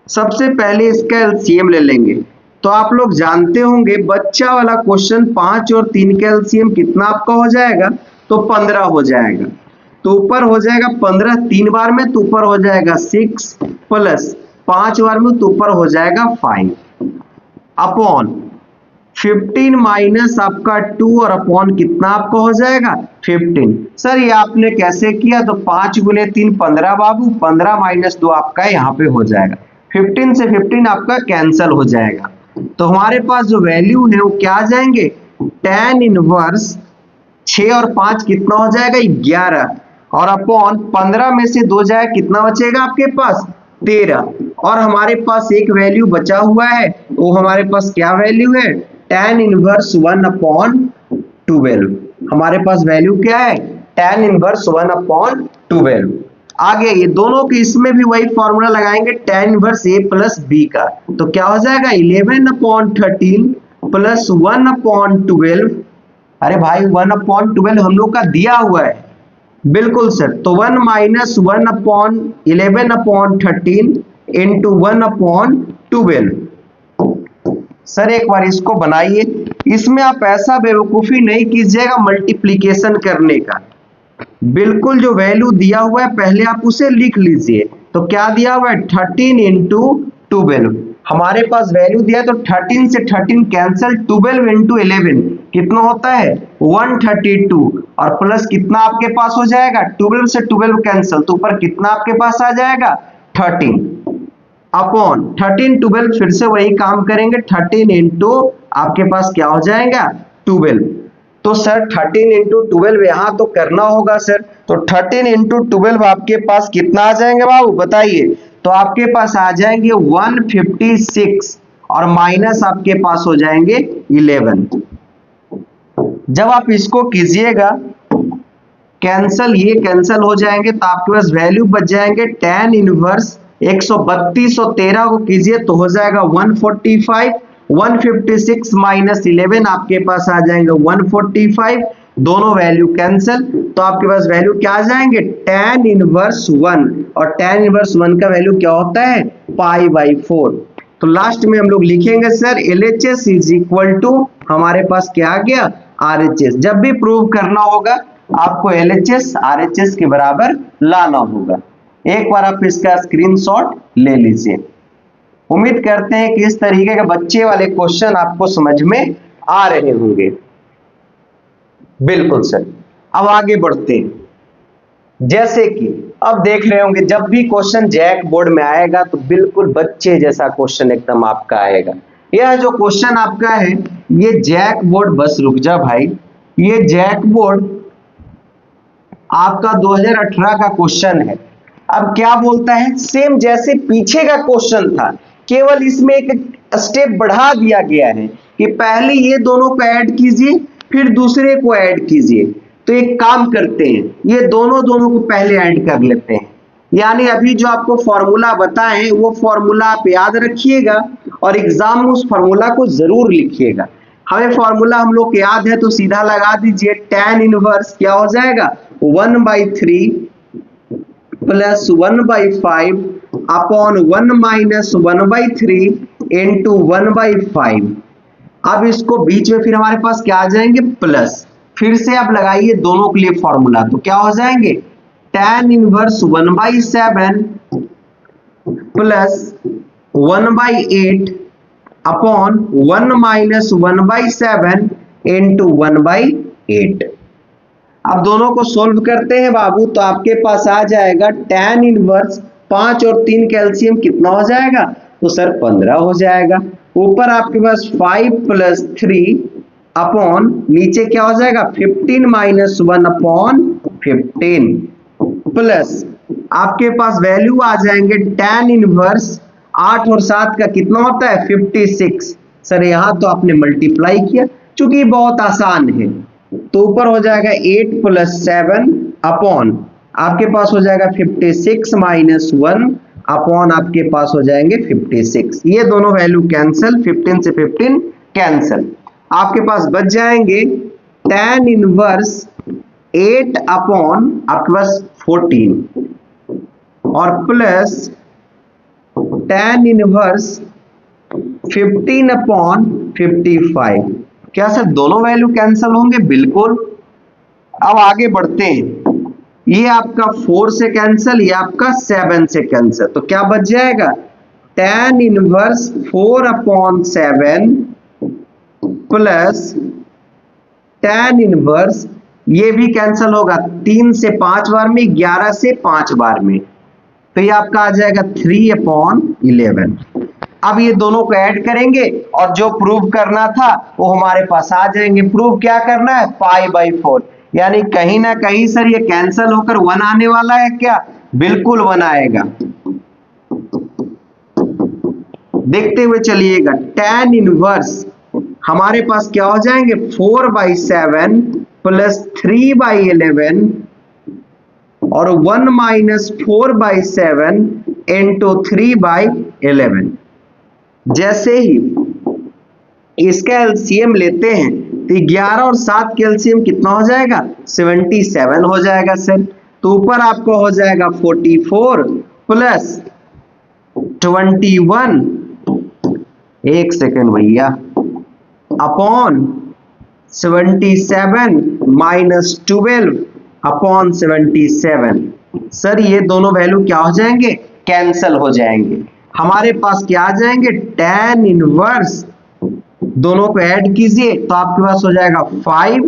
सबसे पहले इसका एलसीएम ले लेंगे। तो आप लोग जानते होंगे बच्चा वाला क्वेश्चन 5 और 3 का एलसीएम कितना आपका हो जाएगा, तो 15 हो जाएगा। तो ऊपर हो जाएगा 15 3 बार में, तो ऊपर हो जाएगा 6 प्लस 5 बार में, तो ऊपर हो जाएगा 5 अपॉन 15 माइनस आपका 2 और अपॉन कितना आपका हो जाएगा 15। सर ये आपने कैसे किया, तो 5 गुने 3 15 बाबू, 15 माइनस 2 आपका यहाँ पे हो जाएगा। 15 से 15 आपका कैंसल हो जाएगा। तो हमारे पास जो वैल्यू है वो क्या आ जाएंगे, tan इनवर्स 6 और 5 कितना हो जाएगा 11 और अपॉन 15 में से 2 जाए कितना बचेगा आपके पास 13। और हमारे पास एक वैल्यू बचा हुआ है, वो हमारे पास क्या वैल्यू है, tan इनवर्स 1/12। हमारे पास वैल्यू क्या है, tan इनवर्स 1/12। आगे ये दोनों के इसमें भी वही फॉर्मूला लगाएंगे tan inverse a plus b का, तो क्या हो जाएगा 11/13 प्लस 1/12। अरे भाई 1/12 हम लोग का दिया हुआ है, बिल्कुल सर। तो 1 माइनस 1/11/13 इंटू 1/12। सर एक बार इसको बनाइए, इसमें आप ऐसा बेवकूफी नहीं कीजिएगा मल्टीप्लीकेशन करने का। बिल्कुल जो वैल्यू दिया हुआ है पहले आप उसे लिख लीजिए। तो क्या दिया हुआ है 13 इंटू 12, हमारे पास वैल्यू दिया है, तो 13 से 13 कैंसिल, 12 इंटू 11 कितना होता है 132 और प्लस कितना आपके पास हो जाएगा 12 से 12 कैंसिल, तो ऊपर कितना आपके पास आ जाएगा 13 अपॉन 13 12, फिर से वही काम करेंगे 13 इंटू आपके पास क्या हो जाएगा 12। तो सर 13 इंटू 12 यहां तो करना होगा सर, तो 13 इंटू 12 आपके पास कितना आ जाएंगे बाबू बताइए, तो आपके पास आ जाएंगे 156 और माइनस आपके पास हो जाएंगे 11। जब आप इसको कीजिएगा कैंसल, ये कैंसल हो जाएंगे, तो आपके पास वैल्यू बच जाएंगे tan इनवर्स 132 और 13 को कीजिए तो हो जाएगा 145, 156 माइनस 11 आपके पास आ जाएंगे 145, दोनों वैल्यू कैंसल, तो आपके पास वैल्यू क्या आ जाएंगे tan इनवर्स 1, और tan इनवर्स 1 का वैल्यू क्या होता है π/4। तो लास्ट में हम लोग लिखेंगे sir LHS is equal to, हमारे पास क्या आ गया RHS। जब भी प्रूव करना होगा आपको LHS RHS के बराबर लाना होगा। एक बार आप इसका स्क्रीनशॉट ले लीजिए। उम्मीद करते हैं कि इस तरीके के बच्चे वाले क्वेश्चन आपको समझ में आ रहे होंगे। बिल्कुल सर। अब आगे बढ़ते हैं। जैसे कि अब देख रहे होंगे जब भी क्वेश्चन जैक बोर्ड में आएगा तो बिल्कुल बच्चे जैसा क्वेश्चन एकदम आपका आएगा। यह जो क्वेश्चन आपका है ये जैक बोर्ड, बस रुक जा भाई, ये जैक बोर्ड आपका 2018 का क्वेश्चन है। अब क्या बोलता है, सेम जैसे पीछे का क्वेश्चन था, केवल इसमें एक स्टेप बढ़ा दिया गया है कि पहले ये दोनों को ऐड कीजिए फिर दूसरे को ऐड कीजिए। तो एक काम करते हैं, ये दोनों को पहले ऐड कर लेते हैं। यानी अभी जो आपको फॉर्मूला बताएं वो फॉर्मूला आप याद रखिएगा और एग्जाम में उस फॉर्मूला को जरूर लिखिएगा। हमें फॉर्मूला हम लोग याद है तो सीधा लगा दीजिए, tan इनवर्स क्या हो जाएगा 1/3 प्लस 1/5 अपॉन 1 माइनस 1/3 इंटू 1/5। अब इसको बीच में फिर हमारे पास क्या आ जाएंगे प्लस, फिर से आप लगाइए दोनों के लिए फॉर्मूला, तो क्या हो जाएंगे tan inverse 1/7 plus 1/8 upon 1 minus 1/7 into 1/8। अब दोनों को सोल्व करते हैं बाबू, तो आपके पास आ जाएगा tan इनवर्स 5 और 3 कैल्शियम कितना हो जाएगा, तो सर 15 हो जाएगा। ऊपर आपके पास 5 प्लस 3 अपॉन नीचे क्या हो जाएगा 15 माइनस 1 अपॉन 15 प्लस आपके पास वैल्यू आ जाएंगे tan इनवर्स 8 और 7 का कितना होता है 56। सर यहाँ तो आपने मल्टीप्लाई किया, चूंकि बहुत आसान है तो ऊपर हो जाएगा 8 + 7 अपॉन आपके पास हो जाएगा 56 - 1 अपॉन आपके पास हो जाएंगे 56। ये दोनों वैल्यू कैंसिल, 15 से 15 कैंसिल। आपके पास बच जाएंगे tan इनवर्स 8 अपॉन आपके पास 14 और प्लस tan इनवर्स 15 अपॉन 55। क्या सर दोनों वैल्यू कैंसिल होंगे? बिल्कुल। अब आगे बढ़ते हैं, ये आपका 4 से कैंसिल, ये आपका 7 से कैंसिल, तो क्या बच जाएगा tan inverse 4 upon 7 plus tan inverse, ये भी कैंसिल होगा 3 से 5 बार में, 11 से 5 बार में, तो ये आपका आ जाएगा 3 अपॉन 11। अब ये दोनों को ऐड करेंगे और जो प्रूव करना था वो हमारे पास आ जाएंगे। प्रूव क्या करना है π/4, यानी कहीं ना कहीं सर ये कैंसिल होकर 1 आने वाला है क्या? बिल्कुल 1 आएगा। देखते हुए चलिएगा, tan इनवर्स हमारे पास क्या हो जाएंगे 4/7 प्लस 3/11 और 1 माइनस 4/7 इंटू 3/11। जैसे ही इसका एलसीएम लेते हैं तो 11 और 7 का एलसीएम कितना हो जाएगा 77 हो जाएगा सर। तो ऊपर आपको हो जाएगा 44 प्लस 21, एक सेकेंड भैया, अपॉन 77 माइनस 12 अपॉन 77। सर ये दोनों वैल्यू क्या हो जाएंगे कैंसल हो जाएंगे। हमारे पास क्या आ जाएंगे tan इनवर्स, दोनों को ऐड कीजिए तो आपके पास हो जाएगा 5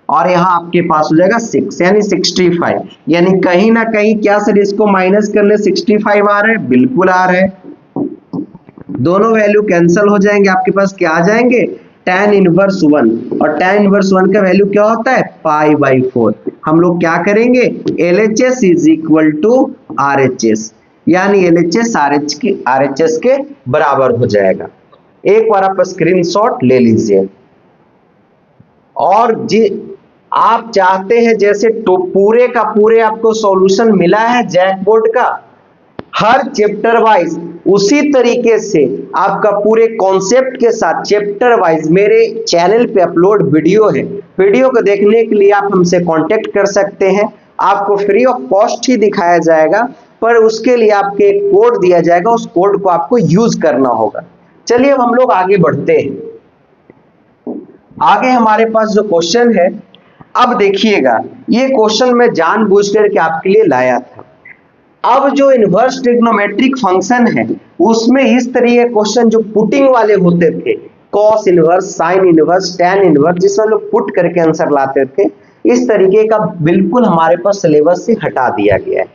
और यहां आपके पास हो जाएगा 6 यानी 65। यानी कहीं ना कहीं क्या सर इसको माइनस करने 65 आ रहा है? बिल्कुल आ रहा है। दोनों वैल्यू कैंसिल हो जाएंगे, आपके पास क्या आ जाएंगे tan इनवर्स 1, और tan इनवर्स 1 का वैल्यू क्या होता है π/4। हम लोग क्या करेंगे LHS is equal to RHS, यानी LHS RHS के बराबर हो जाएगा। एक बार आप स्क्रीनशॉट ले लीजिए। और जी आप चाहते हैं जैसे तो पूरे का पूरे आपको सॉल्यूशन मिला है जैकबोर्ड का हर चैप्टर वाइज, उसी तरीके से आपका पूरे कॉन्सेप्ट के साथ चैप्टर वाइज मेरे चैनल पे अपलोड वीडियो है। वीडियो को देखने के लिए आप हमसे कांटेक्ट कर सकते हैं। आपको फ्री ऑफ कॉस्ट ही दिखाया जाएगा, पर उसके लिए आपके एक कोड दिया जाएगा, उस कोड को आपको यूज करना होगा। चलिए अब हम लोग आगे बढ़ते हैं। आगे हमारे पास जो क्वेश्चन है, अब देखिएगा ये क्वेश्चन मैं जानबूझ करके आपके लिए लाया था। अब जो इनवर्स ट्रिग्नोमेट्रिक फंक्शन है उसमें इस तरह के क्वेश्चन जो पुटिंग वाले होते थे, cos inverse, sine inverse, tan inverse, जिसमें लोग पुट करके आंसर लाते थे, इस तरीके का बिल्कुल हमारे पास सिलेबस से हटा दिया गया है।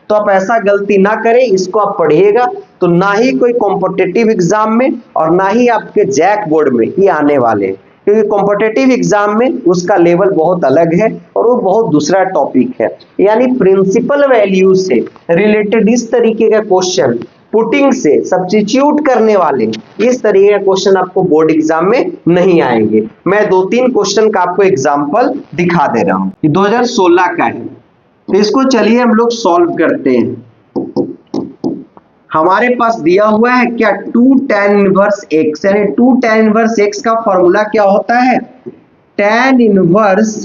तो आप ऐसा गलती ना करें, इसको आप पढ़िएगा तो ना ही कोई कॉम्पिटिटिव एग्जाम में और ना ही आपके जैक बोर्ड में ये आने वाले हैं, क्योंकि कॉम्पिटिटिव एग्जाम में उसका लेवल बहुत अलग है और वो बहुत दूसरा टॉपिक है। यानी प्रिंसिपल वैल्यू से रिलेटेड इस तरीके का क्वेश्चन, पुटिंग से सब्स्टिट्यूट करने वाले इस तरीके का क्वेश्चन आपको बोर्ड एग्जाम में नहीं आएंगे। मैं 2-3 क्वेश्चन का आपको एग्जांपल दिखा दे रहा हूं। 2016 का है, तो इसको चलिए हम लोग सॉल्व करते हैं। हमारे पास दिया हुआ है क्या 2 tan इनवर्स x, यानी 2 tan इनवर्स x का फॉर्मूला क्या होता है tan inverse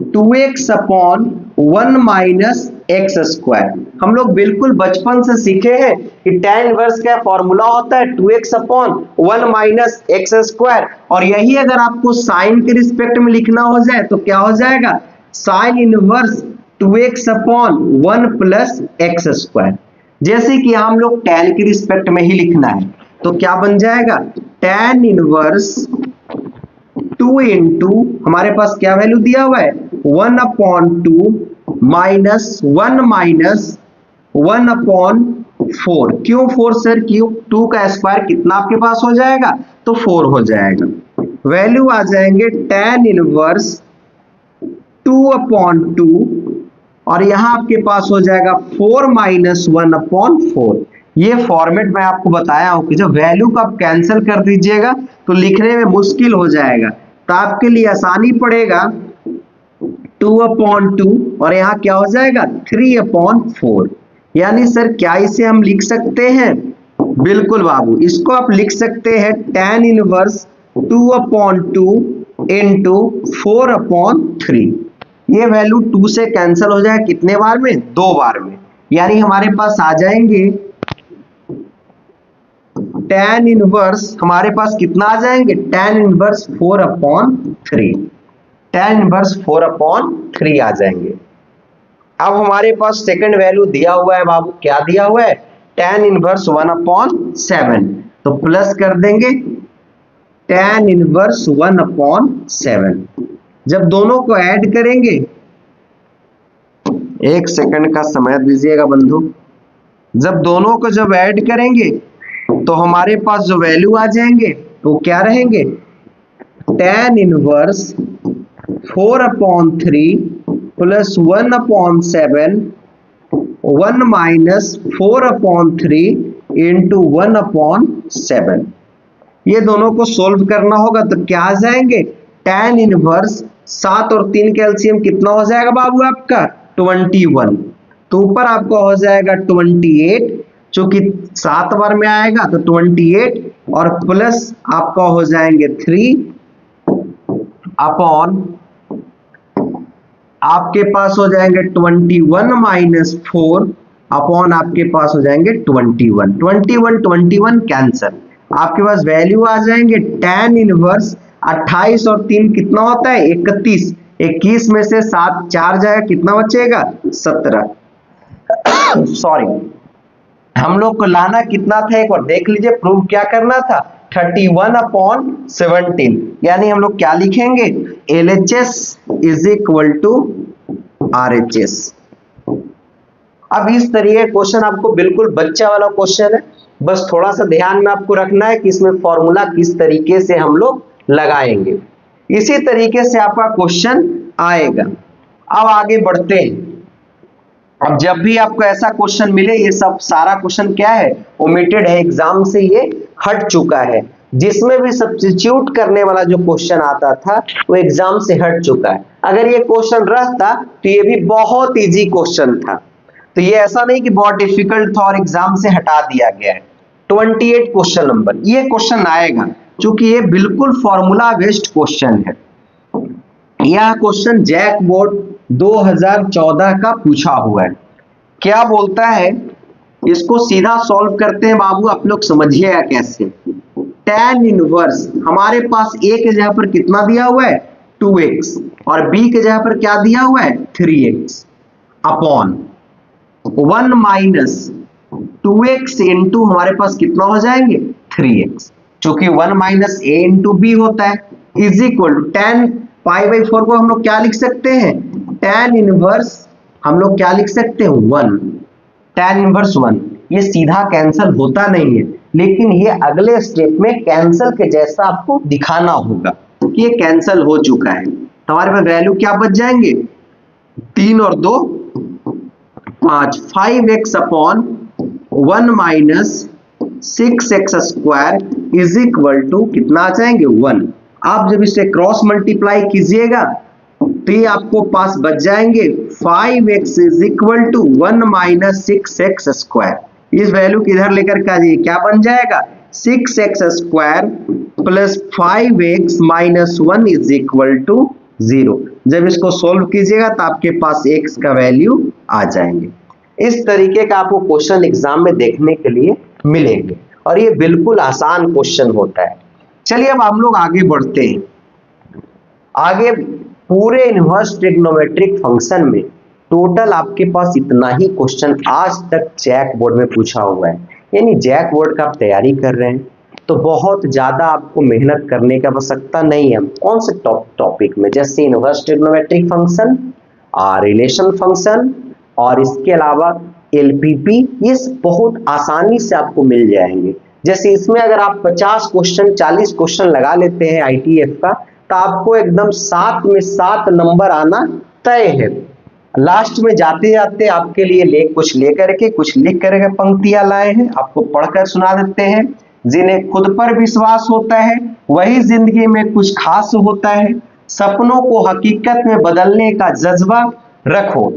2x upon 1 minus x square. हम लोग बिल्कुल बचपन से सीखे हैं कि tan इनवर्स का फॉर्मूला होता है 2x upon 1 minus x square, और यही अगर आपको साइन के रिस्पेक्ट में लिखना हो जाए तो क्या हो जाएगा sign inverse 2x upon 1 plus x square. जैसे कि हम लोग tan के रिस्पेक्ट में ही लिखना है तो क्या बन जाएगा tan इनवर्स 2 इंटू हमारे पास क्या वैल्यू दिया हुआ है 1 अपॉन 2 माइनस 1 माइनस 1 अपॉन 4। क्यों 4 सर? क्यों 2 का स्क्वायर कितना आपके पास हो जाएगा तो 4 हो जाएगा। वैल्यू आ जाएंगे tan इनवर्स 2 अपॉन 2 और यहां आपके पास हो जाएगा 4 माइनस 1 अपॉन 4। ये फॉर्मेट मैं आपको बताया हूं कि जब वैल्यू को आप कैंसिल कर दीजिएगा तो लिखने में मुश्किल हो जाएगा, तो आपके लिए आसानी पड़ेगा 2/2 और यहाँ क्या हो जाएगा 3/4। यानी सर क्या इसे हम लिख सकते हैं? बिल्कुल बाबू, इसको आप लिख सकते हैं tan इनवर्स 2/2 इंटू 4/3। ये वैल्यू 2 से कैंसिल हो जाए कितने बार में? 2 बार में। यानी हमारे पास आ जाएंगे tan इनवर्स, हमारे पास कितना आ जाएंगे? tan इनवर्स 4/3, tan इनवर्स 4/3 आ जाएंगे। अब हमारे पास सेकंड वैल्यू दिया हुआ है बाबू, क्या दिया हुआ है? tan इनवर्स 1/7, तो प्लस कर देंगे tan इनवर्स 1/7। जब दोनों को ऐड करेंगे, एक सेकंड का समय दीजिएगा बंधु, जब दोनों को जब ऐड करेंगे तो हमारे पास जो वैल्यू आ जाएंगे वो क्या रहेंगे? tan inverse 4/3 plus 1/7 1 minus 4/3 into 1/7। ये दोनों को सोल्व करना होगा तो क्या आ जाएंगे? tan इनवर्स 7 और 3 का एलसीएम कितना हो जाएगा बाबू आपका? 21। तो ऊपर आपका हो जाएगा 28, जो कि 7 बार में आएगा तो 28, और प्लस आपका हो जाएंगे 3 अपॉन आपके पास हो जाएंगे 21 माइनस 4 अपॉन आपके पास हो जाएंगे 21। 21 कैंसल, आपके पास वैल्यू आ जाएंगे tan इनवर्स 28 और 3 कितना होता है? 31। 21 में से 7 4 जाएगा, कितना बचेगा? 17। सॉरी, हम लोग को लाना कितना था एक बार देख लीजिए, प्रूव क्या करना था? 31/17। यानी हम लोग क्या लिखेंगे? LHS is equal to RHS। अब इस तरीके क्वेश्चन आपको बिल्कुल बच्चा वाला क्वेश्चन है, बस थोड़ा सा ध्यान में आपको रखना है कि इसमें फॉर्मूला किस तरीके से हम लोग लगाएंगे। इसी तरीके से आपका क्वेश्चन आएगा। अब आगे बढ़ते हैं। अब जब भी आपको ऐसा क्वेश्चन मिले, ये सब सारा क्वेश्चन क्या है? ओमिटेड है, एग्जाम से ये हट चुका है। जिसमें भी सब्स्टिट्यूट करने वाला जो क्वेश्चन आता था वो एग्जाम से हट चुका है। अगर ये क्वेश्चन रहता तो ये भी बहुत इजी क्वेश्चन था, तो ये ऐसा नहीं कि बहुत डिफिकल्ट था और एग्जाम से हटा दिया गया है। 28 क्वेश्चन नंबर ये क्वेश्चन आएगा, क्योंकि ये बिल्कुल फॉर्मूला बेस्ड क्वेश्चन है। यह क्वेश्चन जैक बोर्ड 2014 का पूछा हुआ है। क्या बोलता है, इसको सीधा सॉल्व करते हैं बाबू, आप लोग समझिएगा कैसे। tan इनवर्स हमारे पास a के जगह पर कितना दिया हुआ है? 2x, और b के जगह पर क्या दिया हुआ है? 3x upon 1 minus 2x into हमारे पास कितना हो जाएंगे? 3x, क्योंकि 1 माइनस a इंटू b होता है, इज इक्वल टू tan π/4 को हम लोग क्या लिख सकते हैं? tan इनवर्स हम लोग क्या लिख सकते हैं? 1, tan इनवर्स 1। ये सीधा कैंसिल होता नहीं है, लेकिन ये अगले स्टेप में कैंसिल के जैसा आपको दिखाना होगा कि ये कैंसिल हो चुका है। हमारे पास वैल्यू क्या बच जाएंगे? 3 और 2 5, 5x upon 1 minus 6x square is equal to कितना आ जाएंगे? 1। आप जब इसे क्रॉस मल्टीप्लाई कीजिएगा तो ये आपको पास बच जाएंगे 5x is equal to 1 minus 6x square. इस वैल्यू को इधर लेकर के आइए, क्या बन जाएगा? 6x square plus 5x minus 1 is equal to 0। जब इसको सोल्व कीजिएगा तो आपके पास x का वैल्यू आ जाएंगे। इस तरीके का आपको क्वेश्चन एग्जाम में देखने के लिए मिलेंगे, और ये बिल्कुल आसान क्वेश्चन होता है। चलिए अब हम लोग आगे बढ़ते हैं। आगे पूरे इनवर्स ट्रिग्नोमेट्रिक फंक्शन में टोटल आपके पास इतना ही क्वेश्चन आज तक जैक बोर्ड में पूछा हुआ है। यानी जैक बोर्ड का आप तैयारी कर रहे हैं तो बहुत ज्यादा आपको मेहनत करने की आवश्यकता नहीं है। कौन से टॉपिक में? जैसे inverse trigonometric function, relation function, और इसके अलावा एलपीपी, ये बहुत आसानी से आपको मिल जाएंगे। जैसे इसमें अगर आप 50 क्वेश्चन 40 क्वेश्चन लगा लेते हैं आईटीएफ का, तो आपको एकदम 7 में 7 नंबर आना तय है। लास्ट में जाते जाते आपके लिए कुछ लेकर के कुछ लिख करके पंक्तियां लाए हैं, आपको पढ़कर सुना देते हैं। जिन्हें खुद पर विश्वास होता है वही जिंदगी में कुछ खास होता है। सपनों को हकीकत में बदलने का जज्बा रखो,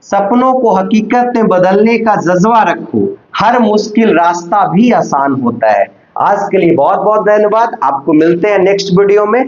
सपनों को हकीकत में बदलने का जज्बा रखो, हर मुश्किल रास्ता भी आसान होता है। आज के लिए बहुत बहुत धन्यवाद, आपको मिलते हैं नेक्स्ट वीडियो में।